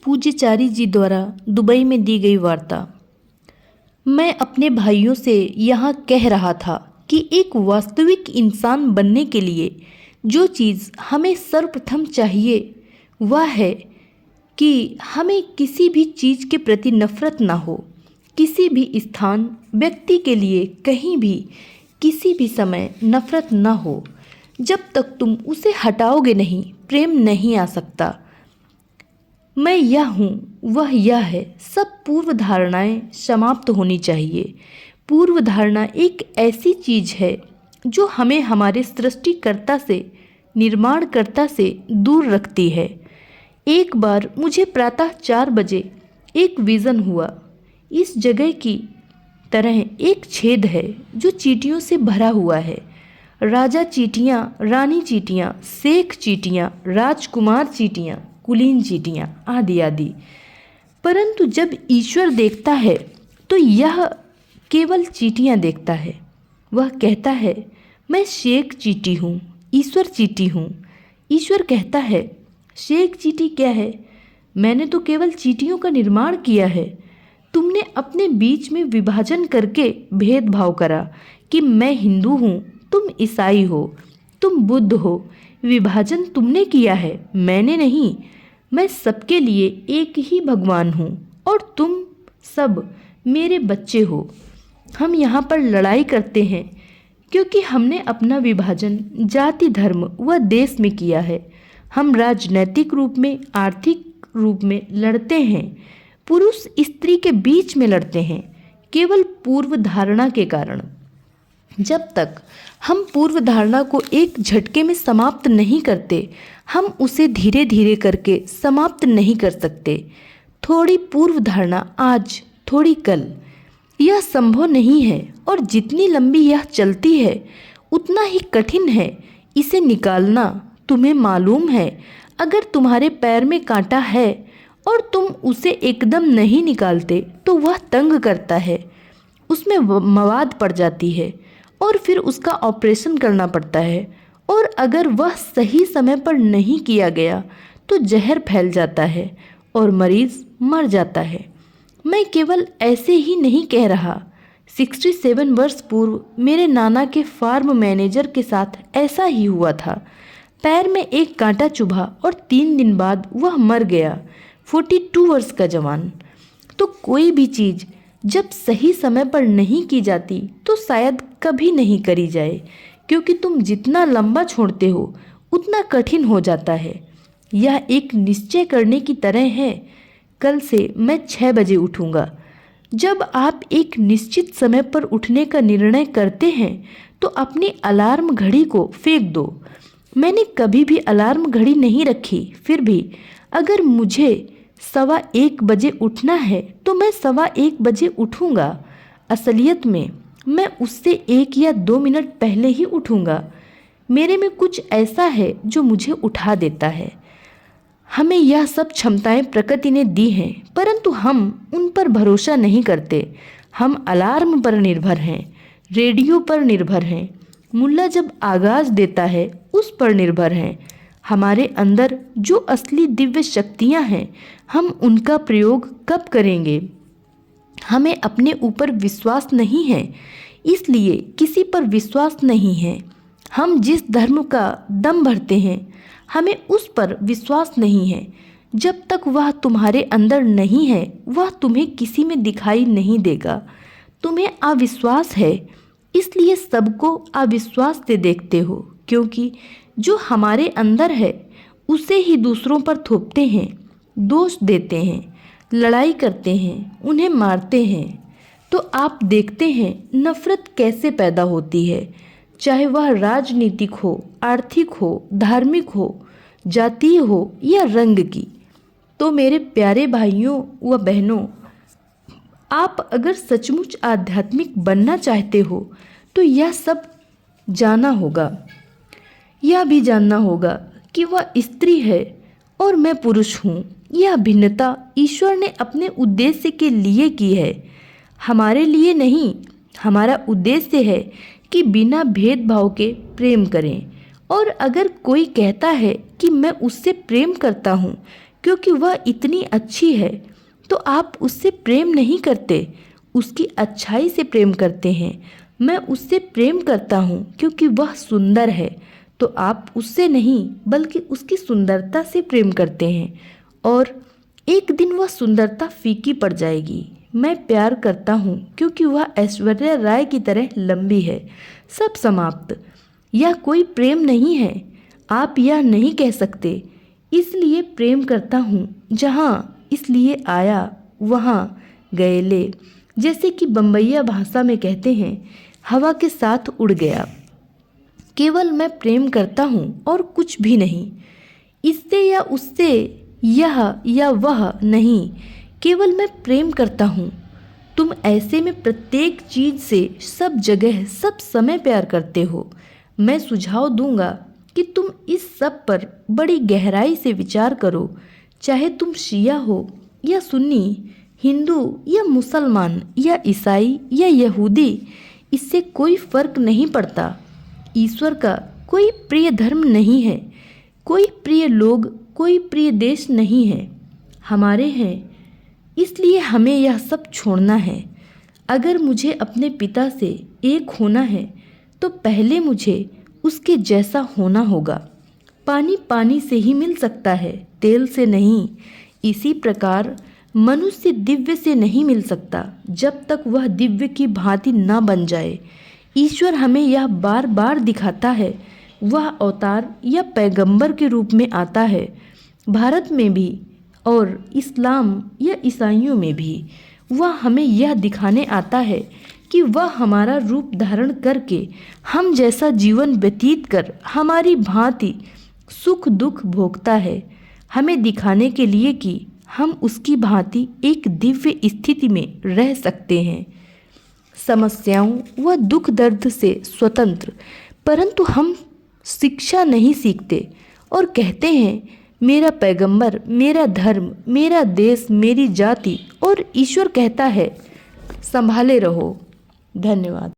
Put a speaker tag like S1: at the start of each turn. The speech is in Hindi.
S1: पूज्यचारी जी द्वारा दुबई में दी गई वार्ता। मैं अपने भाइयों से यहाँ कह रहा था कि एक वास्तविक इंसान बनने के लिए जो चीज़ हमें सर्वप्रथम चाहिए वह है कि हमें किसी भी चीज़ के प्रति नफरत ना हो। किसी भी स्थान, व्यक्ति के लिए कहीं भी किसी भी समय नफरत ना हो। जब तक तुम उसे हटाओगे नहीं, प्रेम नहीं आ सकता। मैं यह हूँ, वह यह है। सब पूर्व धारणाएं समाप्त होनी चाहिए। पूर्व धारणा एक ऐसी चीज़ है जो हमें हमारे सृष्टिकर्ता से, निर्माणकर्ता से दूर रखती है। एक बार मुझे प्रातः 4 बजे एक विज़न हुआ। इस जगह की तरह एक छेद है जो चींटियों से भरा हुआ है। राजा चींटियाँ, रानी चींटियाँ, शेख चींटियाँ, राजकुमार चींटियाँ, कुलीन चींटियाँ आदि आदि। परंतु जब ईश्वर देखता है तो यह केवल चींटियाँ देखता है। वह कहता है, मैं शेख चींटी हूँ, ईश्वर चींटी हूँ। ईश्वर कहता है, शेख चींटी क्या है? मैंने तो केवल चींटियों का निर्माण किया है। तुमने अपने बीच में विभाजन करके भेदभाव करा कि मैं हिंदू हूँ, तुम ईसाई हो, तुम बुद्ध हो। विभाजन तुमने किया है, मैंने नहीं। मैं सबके लिए एक ही भगवान हूँ और तुम सब मेरे बच्चे हो। हम यहाँ पर लड़ाई करते हैं क्योंकि हमने अपना विभाजन जाति, धर्म व देश में किया है। हम राजनैतिक रूप में, आर्थिक रूप में लड़ते हैं, पुरुष स्त्री के बीच में लड़ते हैं, केवल पूर्व धारणा के कारण। जब तक हम पूर्व धारणा को एक झटके में समाप्त नहीं करते, हम उसे धीरे धीरे करके समाप्त नहीं कर सकते। थोड़ी पूर्व धारणा आज, थोड़ी कल, यह संभव नहीं है। और जितनी लंबी यह चलती है उतना ही कठिन है इसे निकालना। तुम्हें मालूम है, अगर तुम्हारे पैर में कांटा है और तुम उसे एकदम नहीं निकालते तो वह तंग करता है, उसमें मवाद पड़ जाती है और फिर उसका ऑपरेशन करना पड़ता है। और अगर वह सही समय पर नहीं किया गया तो जहर फैल जाता है और मरीज मर जाता है। मैं केवल ऐसे ही नहीं कह रहा। 67 वर्ष पूर्व मेरे नाना के फार्म मैनेजर के साथ ऐसा ही हुआ था। पैर में एक कांटा चुभा और 3 दिन बाद वह मर गया, 42 वर्ष का जवान। तो कोई भी चीज़ जब सही समय पर नहीं की जाती तो शायद कभी नहीं करी जाए, क्योंकि तुम जितना लंबा छोड़ते हो उतना कठिन हो जाता है। यह एक निश्चय करने की तरह है, कल से मैं 6 बजे उठूँगा। जब आप एक निश्चित समय पर उठने का निर्णय करते हैं तो अपनी अलार्म घड़ी को फेंक दो। मैंने कभी भी अलार्म घड़ी नहीं रखी, फिर भी अगर मुझे 1:15 बजे उठना है तो मैं 1:15 बजे उठूँगा। असलियत में मैं उससे 1 या 2 मिनट पहले ही उठूँगा। मेरे में कुछ ऐसा है जो मुझे उठा देता है। हमें यह सब क्षमताएं प्रकृति ने दी हैं, परंतु हम उन पर भरोसा नहीं करते। हम अलार्म पर निर्भर हैं, रेडियो पर निर्भर हैं, मुल्ला जब आगाज देता है उस पर निर्भर हैं। हमारे अंदर जो असली दिव्य शक्तियां हैं, हम उनका प्रयोग कब करेंगे? हमें अपने ऊपर विश्वास नहीं है, इसलिए किसी पर विश्वास नहीं है। हम जिस धर्म का दम भरते हैं, हमें उस पर विश्वास नहीं है। जब तक वह तुम्हारे अंदर नहीं है, वह तुम्हें किसी में दिखाई नहीं देगा। तुम्हें अविश्वास है, इसलिए सबको अविश्वास से देखते हो, क्योंकि जो हमारे अंदर है उसे ही दूसरों पर थोपते हैं, दोष देते हैं, लड़ाई करते हैं, उन्हें मारते हैं। तो आप देखते हैं नफरत कैसे पैदा होती है, चाहे वह राजनीतिक हो, आर्थिक हो, धार्मिक हो, जातीय हो या रंग की। तो मेरे प्यारे भाइयों व बहनों, आप अगर सचमुच आध्यात्मिक बनना चाहते हो तो यह सब जानना होगा। यह भी जानना होगा कि वह स्त्री है और मैं पुरुष हूँ। यह भिन्नता ईश्वर ने अपने उद्देश्य के लिए की है, हमारे लिए नहीं। हमारा उद्देश्य है कि बिना भेदभाव के प्रेम करें। और अगर कोई कहता है कि मैं उससे प्रेम करता हूँ क्योंकि वह इतनी अच्छी है तो आप उससे प्रेम नहीं करते, उसकी अच्छाई से प्रेम करते हैं। मैं उससे प्रेम करता हूँ क्योंकि वह सुंदर है, तो आप उससे नहीं बल्कि उसकी सुंदरता से प्रेम करते हैं, और एक दिन वह सुंदरता फीकी पड़ जाएगी। मैं प्यार करता हूँ क्योंकि वह ऐश्वर्या राय की तरह लंबी है। सब समाप्त। यह कोई प्रेम नहीं है, आप यह नहीं कह सकते। इसलिए प्रेम करता हूँ, जहाँ इसलिए आया वहाँ गए ले, जैसे कि बम्बईया भाषा में कहते हैं, हवा के साथ उड़ गया। केवल मैं प्रेम करता हूँ और कुछ भी नहीं, इससे या उससे, यह या वह नहीं, केवल मैं प्रेम करता हूँ। तुम ऐसे में प्रत्येक चीज़ से, सब जगह, सब समय प्यार करते हो। मैं सुझाव दूंगा कि तुम इस सब पर बड़ी गहराई से विचार करो। चाहे तुम शिया हो या सुन्नी, हिंदू या मुसलमान या ईसाई या यहूदी, इससे कोई फर्क नहीं पड़ता। ईश्वर का कोई प्रिय धर्म नहीं है, कोई प्रिय लोग, कोई प्रिय देश नहीं है। हमारे हैं, इसलिए हमें यह सब छोड़ना है। अगर मुझे अपने पिता से एक होना है तो पहले मुझे उसके जैसा होना होगा। पानी पानी से ही मिल सकता है, तेल से नहीं। इसी प्रकार मनुष्य दिव्य से नहीं मिल सकता जब तक वह दिव्य की भांति न बन जाए। ईश्वर हमें यह बार बार दिखाता है। वह अवतार या पैगंबर के रूप में आता है, भारत में भी और इस्लाम या ईसाइयों में भी। वह हमें यह दिखाने आता है कि वह हमारा रूप धारण करके हम जैसा जीवन व्यतीत कर हमारी भांति सुख दुख भोगता है, हमें दिखाने के लिए कि हम उसकी भांति एक दिव्य स्थिति में रह सकते हैं, समस्याओं व दुख दर्द से स्वतंत्र। परंतु हम शिक्षा नहीं सीखते और कहते हैं, मेरा पैगंबर, मेरा धर्म, मेरा देश, मेरी जाति, और ईश्वर कहता है संभाले रहो। धन्यवाद।